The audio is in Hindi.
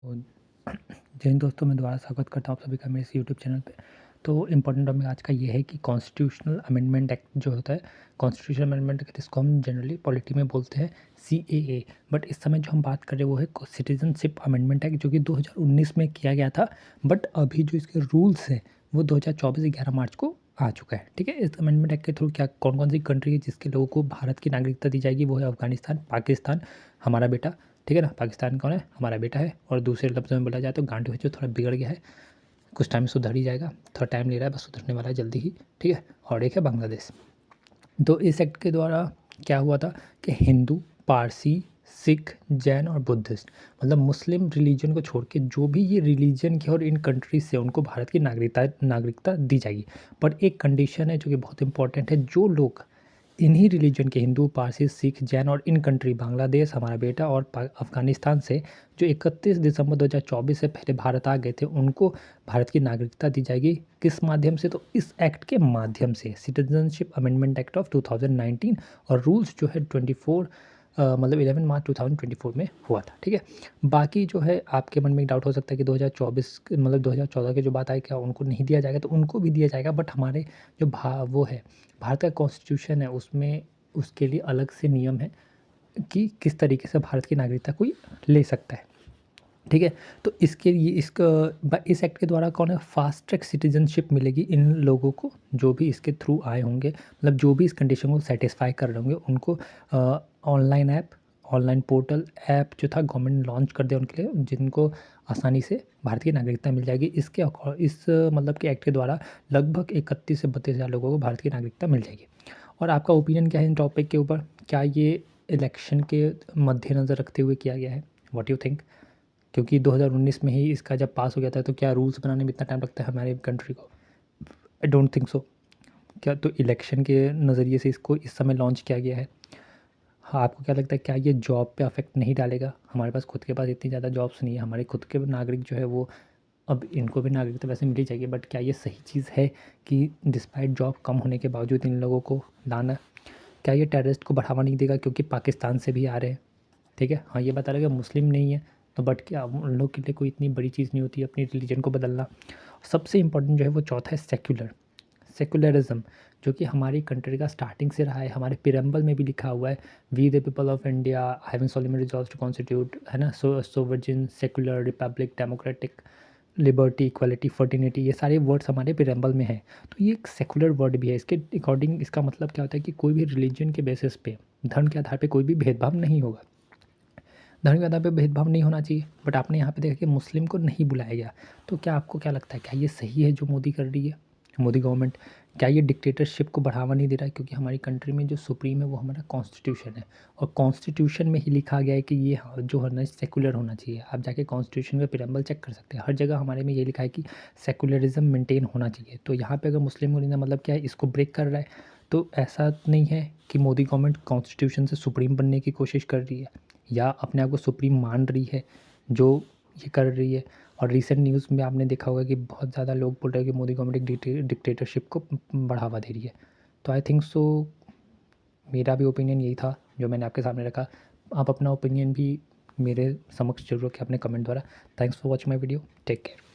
तो जय हिंद दोस्तों, मैं दोबारा स्वागत करता हूँ आप सभी का मेरे इस यूट्यूब चैनल पे। तो इम्पोर्टेंट टॉपिक आज का ये है कि कॉन्स्टिट्यूशनल अमेंडमेंट एक्ट जो होता है, कॉन्स्टिट्यूशनल अमेंडमेंट एक्ट, इसको हम जनरली पॉलिटी में बोलते हैं CAA। बट इस समय जो हम बात कर रहे हैं वो है सिटीजनशिप अमेंडमेंट एक्ट, जो कि 2019 में किया गया था। बट अभी जो इसके रूल्स हैं वो 2024 11 मार्च को आ चुका है। ठीक है, इस अमेंडमेंट एक्ट के थ्रू क्या कौन कौन सी कंट्री है जिसके लोगों को भारत की नागरिकता दी जाएगी, वो है अफगानिस्तान, पाकिस्तान, हमारा बेटा। ठीक है ना, पाकिस्तान कौन है, हमारा बेटा है। और दूसरे लफ्ज़ों में बोला जाए तो गांडू है जो थोड़ा बिगड़ गया है, कुछ टाइम सुधर ही जाएगा, थोड़ा टाइम ले रहा है, बस सुधरने वाला है जल्दी ही। ठीक है, और एक है बांग्लादेश। तो इस एक्ट के द्वारा क्या हुआ था कि हिंदू, पारसी, सिख, जैन और बुद्धिस्ट, मतलब मुस्लिम रिलीजन को छोड़ के जो भी ये रिलीजन के और इन कंट्रीज से, उनको भारत की नागरिकता दी जाएगी। पर एक कंडीशन है जो कि बहुत इंपॉर्टेंट है, जो लोग इन्हीं रिलीजन के, हिंदू, पारसी, सिख, जैन और इन कंट्री बांग्लादेश, हमारा बेटा और अफ़गानिस्तान से, जो 31 दिसंबर 2024 से पहले भारत आ गए थे, उनको भारत की नागरिकता दी जाएगी। किस माध्यम से? तो इस एक्ट के माध्यम से, सिटीजनशिप अमेंडमेंट एक्ट ऑफ 2019। और रूल्स जो है 11 मार्च 2024 में हुआ था। ठीक है, बाकी जो है आपके मन में एक डाउट हो सकता है कि 2024 मतलब 2014 के जो बात आई, क्या उनको नहीं दिया जाएगा? तो उनको भी दिया जाएगा, बट हमारे जो वो है भारत का कॉन्स्टिट्यूशन है, उसमें उसके लिए अलग से नियम है कि किस तरीके से भारत की नागरिकता कोई ले सकता है। ठीक है, तो इसके लिए इस एक्ट के द्वारा कौन है, फास्ट ट्रैक सिटीजनशिप मिलेगी इन लोगों को, जो भी इसके थ्रू आए होंगे, मतलब जो भी इस कंडीशन को सेटिस्फाई कर रहे होंगे उनको। Online app, online portal app जो था गवर्नमेंट ने लॉन्च कर दिया उनके लिए, जिनको आसानी से भारत की नागरिकता मिल जाएगी। इस मतलब कि एक्ट के द्वारा लगभग 31 से 32 हज़ार लोगों को भारत की नागरिकता मिल जाएगी। और आपका ओपिनियन क्या है इन टॉपिक के ऊपर? क्या ये इलेक्शन के मद्देनज़र रखते हुए किया गया है? What you think? क्योंकि 2019 में ही इसका जब पास हो गया था, तो क्या रूल्स बनाने में इतना टाइम लगता है हमारे कंट्री को? I don't think so. क्या तो इलेक्शन के नज़रिए से इसको इस समय लॉन्च किया गया है। हाँ, आपको क्या लगता है, क्या ये जॉब पे अफेक्ट नहीं डालेगा? हमारे पास खुद के पास इतनी ज़्यादा जॉब्स नहीं है, हमारे खुद के नागरिक जो है वो, अब इनको भी नागरिकता वैसे मिल ही जाएगी, बट क्या ये सही चीज़ है कि डिस्पाइट जॉब कम होने के बावजूद इन लोगों को लाना? क्या ये टेररिस्ट को बढ़ावा नहीं देगा, क्योंकि पाकिस्तान से भी आ रहे हैं? ठीक है, हाँ, ये बता रहा है कि मुस्लिम नहीं है, तो बट क्या उन लोग के लिए कोई इतनी बड़ी चीज़ नहीं होती अपनी रिलीजन को बदलना। सबसे इम्पोर्टेंट जो है वो चौथा है सेक्युलरिज्म, जो कि हमारी कंट्री का स्टार्टिंग से रहा है। हमारे पिरम्बल में भी लिखा हुआ है, we the people of India having solemnly resolve to constitute, है ना, sovereign, secular, republic, democratic, liberty, equality, fraternity, ये सारे वर्ड्स हमारे पिरम्बल में हैं। तो ये एक सेकुलर वर्ड भी है। इसके अकॉर्डिंग इसका मतलब क्या होता है कि कोई भी रिलीजन के बेसिस पे, धर्म के आधार पे कोई भी भेदभाव नहीं होगा। धर्म के आधार पे भेदभाव नहीं होना चाहिए। बट आपने यहाँ पे देखा कि मुस्लिम को नहीं बुलाया गया। तो क्या आपको क्या लगता है, क्या ये सही है जो मोदी कर रही है, मोदी गवर्नमेंट? क्या ये डिक्टेटरशिप को बढ़ावा नहीं दे रहा है? क्योंकि हमारी कंट्री में जो सुप्रीम है वो हमारा कॉन्स्टिट्यूशन है, और कॉन्स्टिट्यूशन में ही लिखा गया है कि ये जो है ना सेकुलर होना चाहिए। आप जाके कॉन्स्टिट्यूशन का प्रियम्बल चेक कर सकते हैं, हर जगह हमारे में ये लिखा है कि सेकुलरिज्म मेंटेन होना चाहिए। तो यहाँ पे अगर मुस्लिम को नहीं, मतलब क्या है, इसको ब्रेक कर रहा है। तो ऐसा नहीं है कि मोदी गवर्नमेंट कॉन्स्टिट्यूशन से सुप्रीम बनने की कोशिश कर रही है या अपने आप को सुप्रीम मान रही है, जो ये कर रही है। और रिसेंट न्यूज़ में आपने देखा होगा कि बहुत ज़्यादा लोग बोल रहे हैं कि मोदी गवर्नमेंट एक डिक्टेटरशिप को बढ़ावा दे रही है। तो आई थिंक सो, मेरा भी ओपिनियन यही था जो मैंने आपके सामने रखा। आप अपना ओपिनियन भी मेरे समक्ष जरूर रखें अपने कमेंट द्वारा। Thanks for watching my video, take care.